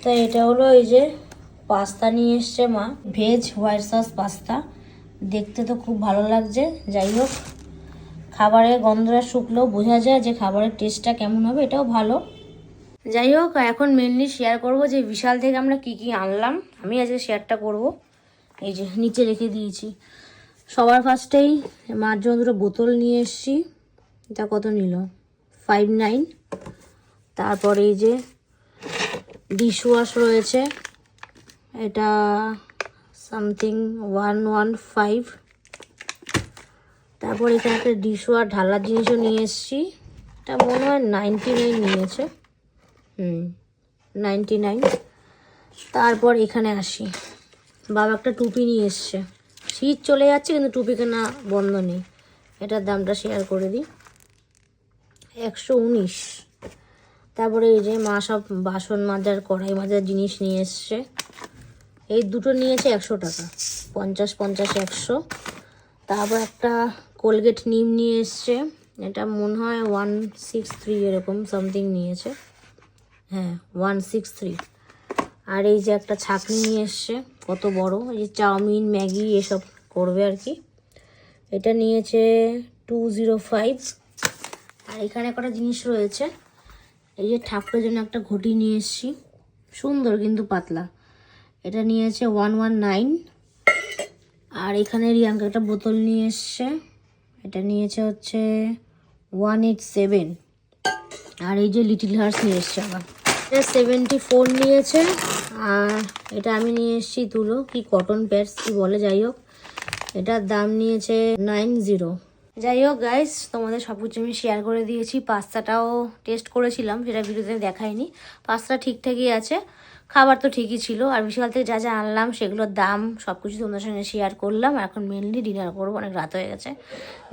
তো এটা হলো এই যে পাস্তা নিয়ে এসছে মা, ভেজ হোয়াইট সস পাস্তা। দেখতে তো খুব ভালো লাগছে। যাই হোক, খাবারের গন্ধটা শুকলেও বোঝা যায় যে খাবারের টেস্টটা কেমন হবে, এটাও ভালো। যাই হোক, এখন মেনলি শেয়ার করব যে বিশাল থেকে আমরা কি কি আনলাম। আমি আজকে শেয়ারটা করব। এই যে নিচে রেখে দিয়েছি। সবার ফার্স্টেই মার জন্য দুটো বোতল নিয়ে এসছি। এটা কত নিল? 5.9। তারপরে এই যে ডিশ ওয়াশ রয়েছে, এটা সামথিং 115। তারপর এখানে একটা ডিশ ওয়াশ ঢালার জিনিসও নিয়ে এসছি। এটা মনে হয় 99 নিয়েছে। 99। তারপর এখানে আসি, বাবা একটা টুপি নিয়ে এসছে। শীত চলে যাচ্ছে কিন্তু টুপি কেনা বন্ধ নেই। এটার দামটা শেয়ার করে দিই, 119। তারপরে এই যে মা সব বাসন মাজার কড়াই মাজার জিনিস নিয়ে এসছে। এই দুটো নিয়েছে 100 টাকা, 50 50 100। তারপর একটা কোলগেট নিম নিয়ে এসছে। এটা মনে হয় 163 এরকম সামথিং নিয়েছে। হ্যাঁ, 163। আর এই যে একটা ছাঁকনি নিয়ে এসছে, কত বড়, এই যে চাউমিন ম্যাগি এসব করবে আর কি। এটা নিয়েছে 205। আর এখানে কটা জিনিস রয়েছে। এই যে ঠাকুরের জন্য একটা ঘটি নিয়ে এসছি, সুন্দর কিন্তু পাতলা। এটা নিয়েছে 119। আর এখানে রিয়াঙ্কা একটা বোতল নিয়ে এসছে, এটা নিয়েছে হচ্ছে 187। আর এই যে লিটল হার্স নিয়ে এসছে আবার, এটা 74 নিয়েছে। আর এটা আমি নিয়ে এসেছি তুলো কি কটন প্যাডস কি বলে, যাই হোক এটার দাম নিয়েছে 90। যাই হোক গাইস, তোমাদের সব কিছু আমি শেয়ার করে দিয়েছি। পাস্তাটাও টেস্ট করেছিলাম, সেটা ভিডিওতে দেখাইনি। পাস্তা ঠিকঠাকই আছে, খাবার তো ঠিকই ছিল। আর বিশাল থেকে যা যা আনলাম সেগুলোর দাম সব কিছু তোমাদের সঙ্গে শেয়ার করলাম। এখন মেনলি ডিনার করবো, অনেক রাত হয়ে গেছে।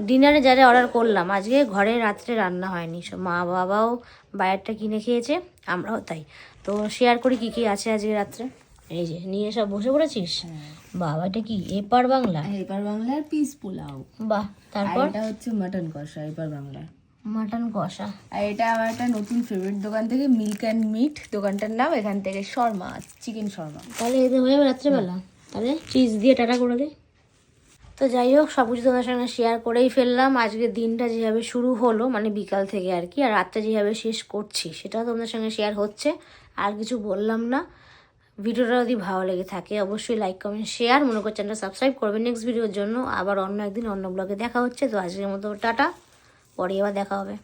ডিনারে যা যা অর্ডার করলাম, আজকে ঘরে রাত্রে রান্না হয়নি, সব মা বাবাও বাইরেরটা কিনে খেয়েছে, আমরাও তাই। তো শেয়ার করি কি কি আছে আজকে রাত্রে। এই যে নিয়ে সব বসে পড়েছিস। বাবা, এটা কি এপার বাংলা? এপার বাংলার পিস পোলাও। বাহ। তারপর এটা হচ্ছে মাটন কষা, এপার বাংলার মাটন কষা। আর এটা আমার একটা নতুন ফেভারিট দোকান থেকে, মিল্ক অ্যান্ড মিট দোকানটার নাম। এখান থেকে শর্মা, চিকেন শর্মা। তাহলে এতে হয়ে যাবে রাত্রেবেলা। তাহলে চিজ দিয়ে টাটা করে দে। তো যাই হোক, সব কিছু তোমাদের সঙ্গে শেয়ার করেই ফেললাম। আজকে দিনটা যেভাবে শুরু হলো, মানে বিকাল থেকে আর কি, আর রাতটা যেভাবে শেষ করছি সেটাও তোমাদের সঙ্গে শেয়ার হচ্ছে। আর কিছু বললাম না। ভিডিওটা যদি ভালো লেগে থাকে অবশ্যই লাইক কমেন্ট শেয়ার, মনে করছেন চ্যানেলটা সাবস্ক্রাইব করবেন নেক্সট ভিডিওর জন্য। আবার অন্য একদিন অন্য ব্লগে দেখা হচ্ছে। তো আজকের মতো টাটা, পরে আবার দেখা হবে।